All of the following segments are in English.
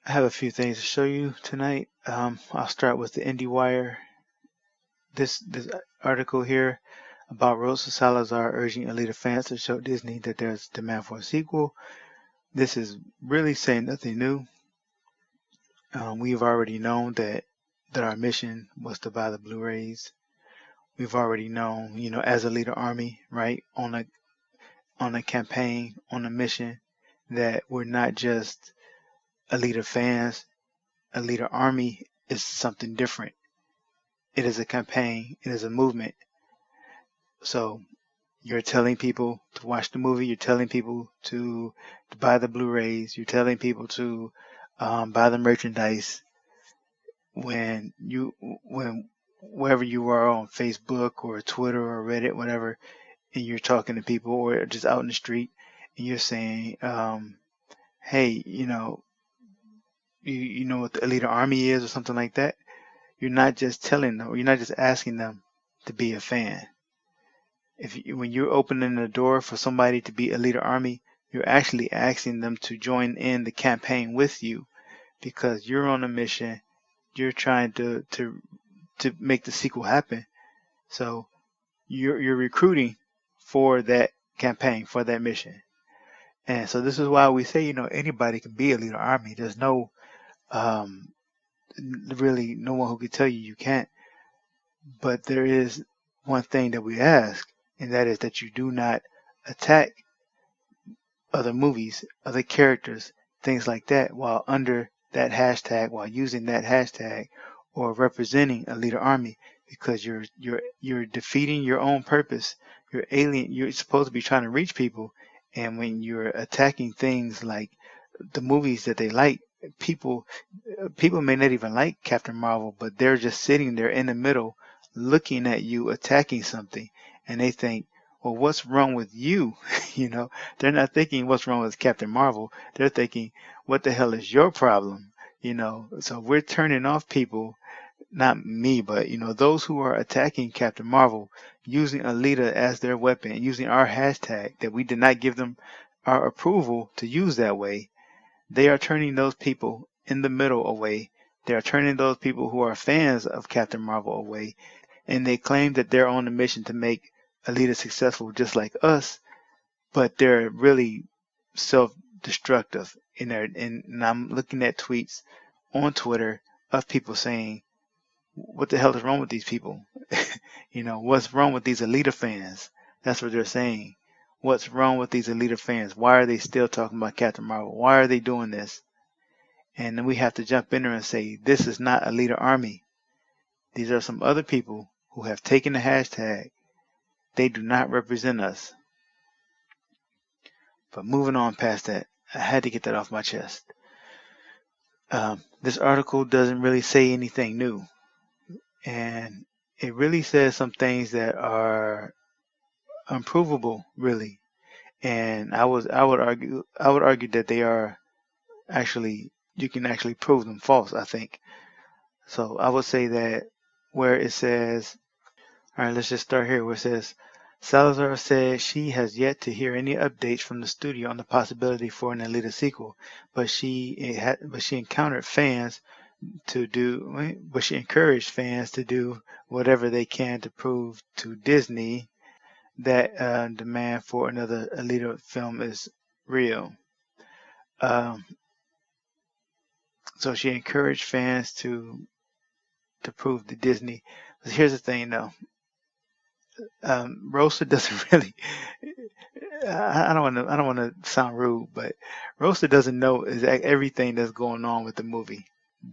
I have a few things to show you tonight. I'll start with the IndieWire. This article here about Rosa Salazar urging Alita fans to show Disney that there's demand for a sequel. This is really saying nothing new. We've already known that our mission was to buy the Blu-rays. We've already known, as Alita Army, right, on a campaign, on a mission, that we're not just Alita fans. Alita Army is something different. It is a campaign. It is a movement. So you're telling people to watch the movie. You're telling people to buy the Blu-rays. You're telling people to buy the merchandise when wherever you are on Facebook or Twitter or Reddit, whatever, and you're talking to people or just out in the street, and you're saying, "Hey, you know what the Elite Army is or something like that." You're not just telling them, or you're not just asking them to be a fan. When you're opening the door for somebody to be a leader army, you're actually asking them to join in the campaign with you because you're on a mission. You're trying to make the sequel happen. So you're recruiting for that campaign, for that mission. And so this is why we say, anybody can be a leader army. There's no um, really no one who can tell you can't. But there is one thing that we ask, and that is that you do not attack other movies, other characters, things like that, while under that hashtag, while using that hashtag, or representing a leader army, because you're defeating your own purpose. You're alien. You're supposed to be trying to reach people, and when you're attacking things like the movies that they like, people people may not even like Captain Marvel, but they're just sitting there in the middle, looking at you attacking something, and they think, well, what's wrong with you? you know, they're not thinking what's wrong with Captain Marvel. They're thinking, what the hell is your problem? So we're turning off people, not me, but those who are attacking Captain Marvel, using Alita as their weapon, using our hashtag that we did not give them our approval to use that way. They are turning those people in the middle away. They are turning those people who are fans of Captain Marvel away, and they claim that they're on a mission to make Alita successful just like us, but they're really self-destructive in there. And I'm looking at tweets on Twitter of people saying, "What the hell is wrong with these people? What's wrong with these Alita fans?" That's what they're saying. What's wrong with these Alita fans? Why are they still talking about Captain Marvel? Why are they doing this? And then we have to jump in there and say, this is not a leader army. These are some other people who have taken the hashtag. They do not represent us. But moving on past that, I had to get that off my chest. This article doesn't really say anything new. And it really says some things that are unprovable, really. And I would argue that they are actually, you can actually prove them false, I think. So I would say that where it says, all right, let's just start here where it says, Salazar says she has yet to hear any updates from the studio on the possibility for an Alita sequel, but she encountered fans but she encouraged fans to do whatever they can to prove to Disney that demand for another Alita film is real. Um, so she encouraged fans to prove to Disney. But here's the thing, though. Rosa doesn't really. I don't want to sound rude, but Rosa doesn't know everything that's going on with the movie.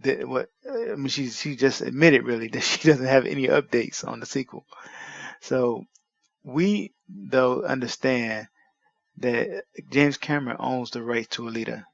I mean, she just admitted really that she doesn't have any updates on the sequel. So we though understand that James Cameron owns the rights to Alita,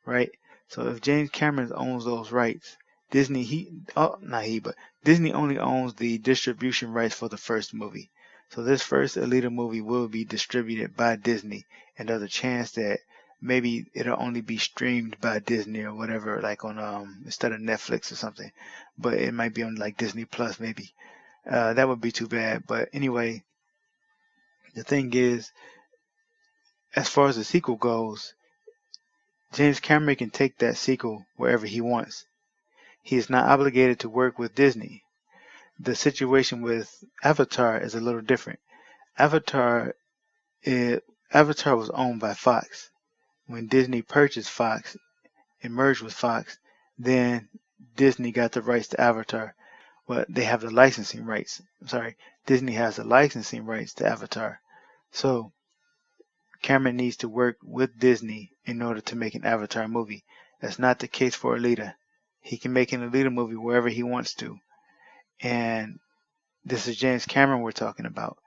right? So if James Cameron owns those rights, not he, but Disney only owns the distribution rights for the first movie. So this first Alita movie will be distributed by Disney, and there's a chance that maybe it'll only be streamed by Disney or whatever, like on instead of Netflix or something. But it might be on like Disney Plus maybe. That would be too bad. But anyway, the thing is, as far as the sequel goes, James Cameron can take that sequel wherever he wants. He is not obligated to work with Disney. The situation with Avatar is a little different. Avatar, it, Avatar was owned by Fox. When Disney purchased Fox and merged with Fox, then Disney got the rights to Avatar. Well, they have the licensing rights. I'm sorry, Disney has the licensing rights to Avatar. So Cameron needs to work with Disney in order to make an Avatar movie. That's not the case for Alita. He can make an Alita movie wherever he wants to. And this is James Cameron we're talking about.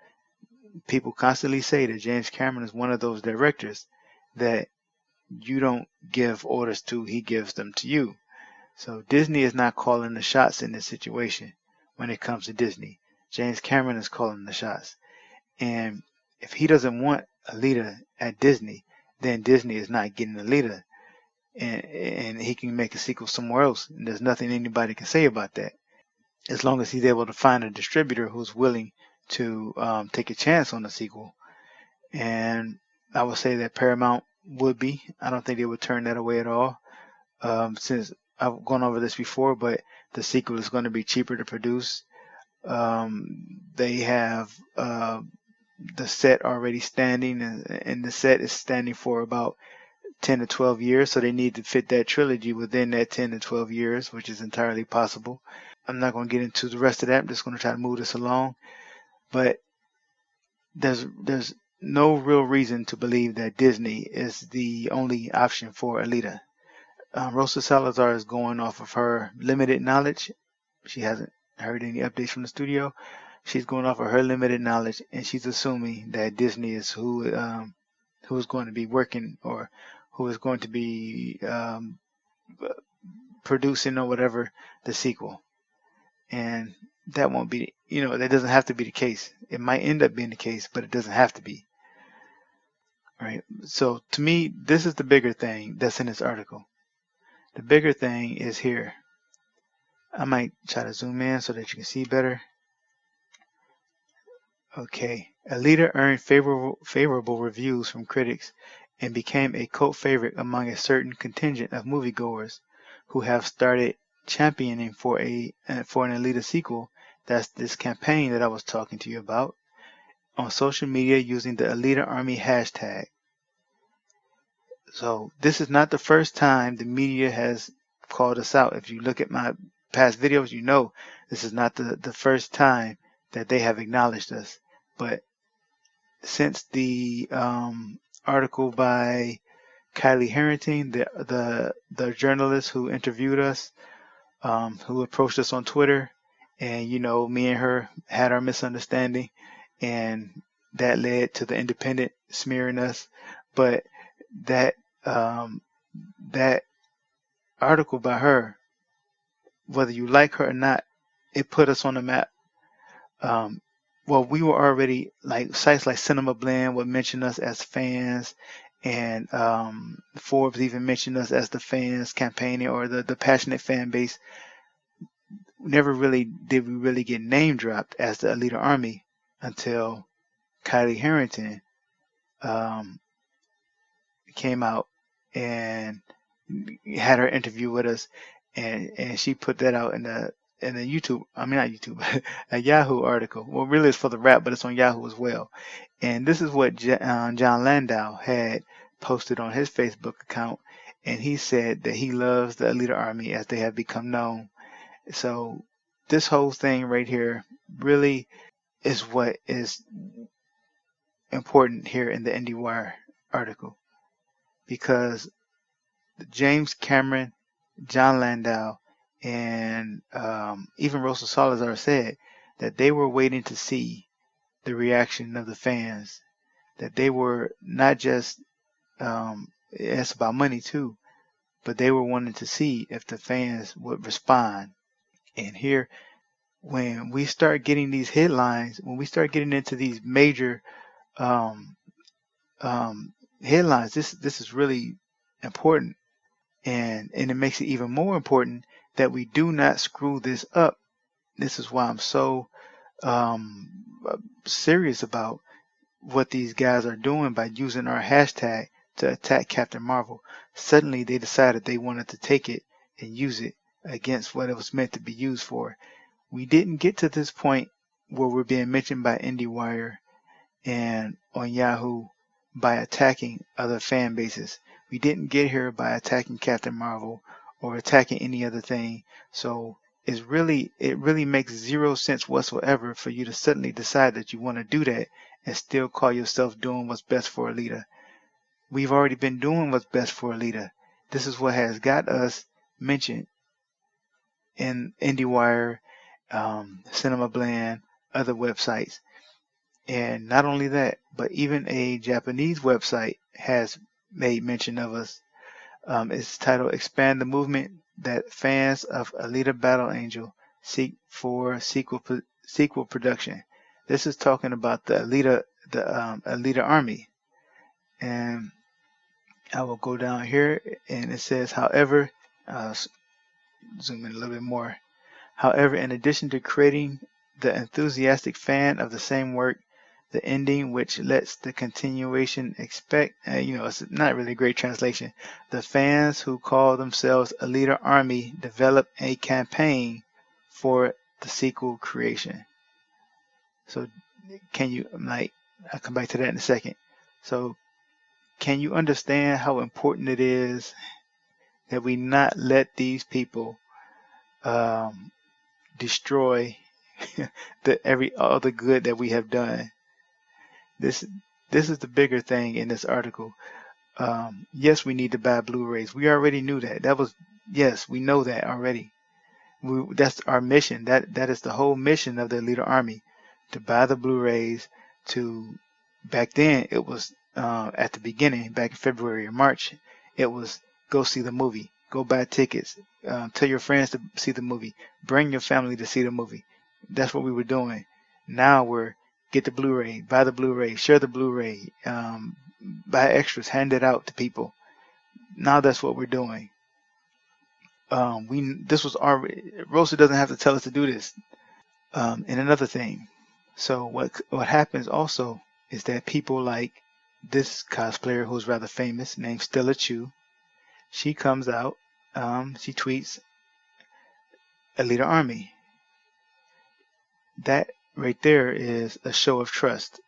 People constantly say that James Cameron is one of those directors that you don't give orders to, he gives them to you. So Disney is not calling the shots in this situation when it comes to Disney. James Cameron is calling the shots. And if he doesn't want Alita at Disney, then Disney is not getting Alita. And he can make a sequel somewhere else. And there's nothing anybody can say about that. As long as he's able to find a distributor who's willing to take a chance on the sequel. And I would say that Paramount would be. I don't think they would turn that away at all. Since I've gone over this before, but the sequel is going to be cheaper to produce. They have the set already standing, and the set is standing for about 10 to 12 years, so they need to fit that trilogy within that 10 to 12 years, which is entirely possible. I'm not going to get into the rest of that. I'm just going to try to move this along. But there's no real reason to believe that Disney is the only option for Alita. Rosa Salazar is going off of her limited knowledge. She hasn't heard any updates from the studio. She's going off of her limited knowledge, and she's assuming that Disney is who is going to be working, or who is going to be producing or whatever the sequel. And that won't be, that doesn't have to be the case. It might end up being the case, but it doesn't have to be. All right. So to me, this is the bigger thing that's in this article. The bigger thing is here. I might try to zoom in so that you can see better. Okay. Alita earned favorable reviews from critics and became a cult favorite among a certain contingent of moviegoers who have started championing for an Alita sequel. That's this campaign that I was talking to you about on social media using the Alita Army hashtag. So this is not the first time the media has called us out. If you look at my past videos, you know this is not the first time that they have acknowledged us. But since the article by Kylie Harrington, the journalist who interviewed us, who approached us on Twitter, and me and her had our misunderstanding, and that led to the Independent smearing us. But that that article by her, whether you like her or not, it put us on the map. Well, we were already, like, sites like Cinema Blend would mention us as fans, and Forbes even mentioned us as the fans campaigning, or the passionate fan base. Never really did we really get name dropped as the Alita Army until Kylie Harrington came out and had her interview with us, and she put that out in the YouTube, I mean not YouTube, a Yahoo article. Well, really it's for the rap, but it's on Yahoo as well. And this is what John Landau had posted on his Facebook account, and he said that he loves the Alita Army as they have become known. So this whole thing right here really is what is important here in the IndieWire article, because James Cameron, John Landau, and even Rosa Salazar said that they were waiting to see the reaction of the fans, that they were not just, it's about money too, but they were wanting to see if the fans would respond. And here, when we start getting these headlines, when we start getting into these major headlines, this is really important. And it makes it even more important that we do not screw this up. This is why I'm so serious about what these guys are doing by using our hashtag to attack Captain Marvel. Suddenly they decided they wanted to take it and use it against what it was meant to be used for. We didn't get to this point where we're being mentioned by IndieWire and on Yahoo by attacking other fan bases. We didn't get here by attacking Captain Marvel or attacking any other thing. So it really makes zero sense whatsoever for you to suddenly decide that you want to do that and still call yourself doing what's best for Alita. We've already been doing what's best for Alita. This is what has got us mentioned in IndieWire, Cinema Blend, other websites. And not only that, but even a Japanese website has made mention of us. It's titled Expand the Movement that fans of Alita Battle Angel seek for sequel production. This is talking about the Alita Army. And I will go down here and it says, however, zoom in a little bit more. However, in addition to creating the enthusiastic fan of the same work, the ending, which lets the continuation expect, it's not really a great translation. The fans who call themselves Alita Army develop a campaign for the sequel creation. So, can you, I'll come back to that in a second. So, can you understand how important it is that we not let these people destroy all the good that we have done? This is the bigger thing in this article. Yes, we need to buy Blu-rays. We already knew that. Yes, we know that already. That's our mission. That is the whole mission of the Alita Army, to buy the Blu-rays. Back then it was at the beginning, back in February or March, it was go see the movie, go buy tickets, tell your friends to see the movie, bring your family to see the movie. That's what we were doing. Now we're get the Blu-ray, buy the Blu-ray, share the Blu-ray, buy extras, hand it out to people. Now that's what we're doing. This was already, Rosa doesn't have to tell us to do this. And another thing, so what happens also is that people like this cosplayer who's rather famous, named Stella Chu, she comes out, she tweets Alita Army. That right there is a show of trust.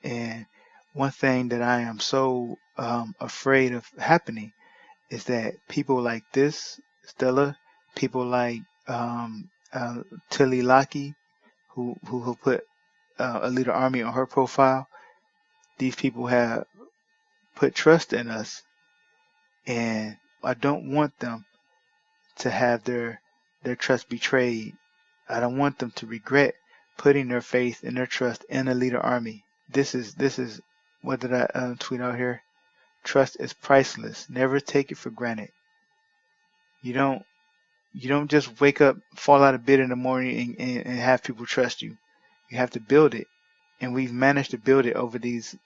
And one thing that I am so afraid of happening is that people like this, Stella, people like Tilly Locky, who put Alita Army on her profile, these people have put trust in us, and I don't want them to have their trust betrayed. I don't want them to regret putting their faith and their trust in Alita Army. This is what did I tweet out here? Trust is priceless. Never take it for granted. You don't just wake up, fall out of bed in the morning and have people trust you. You have to build it. And we've managed to build it over these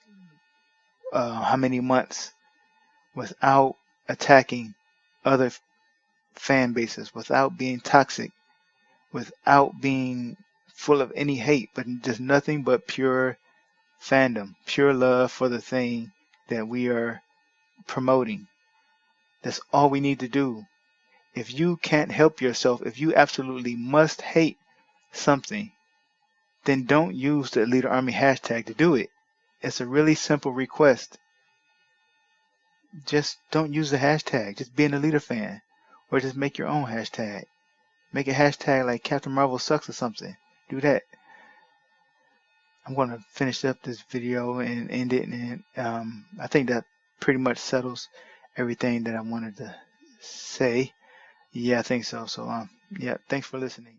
how many months without attacking other fan bases, without being toxic, without being full of any hate, but just nothing but pure fandom, pure love for the thing that we are promoting. That's all we need to do. If you can't help yourself, if you absolutely must hate something, then don't use the Alita Army hashtag to do it. It's a really simple request. Just don't use the hashtag. Just be an Alita fan. Or just make your own hashtag. Make a hashtag like Captain Marvel sucks or something. Do that. I'm going to finish up this video and end it. And I think that pretty much settles everything that I wanted to say. Yeah, I think so. So, yeah, thanks for listening.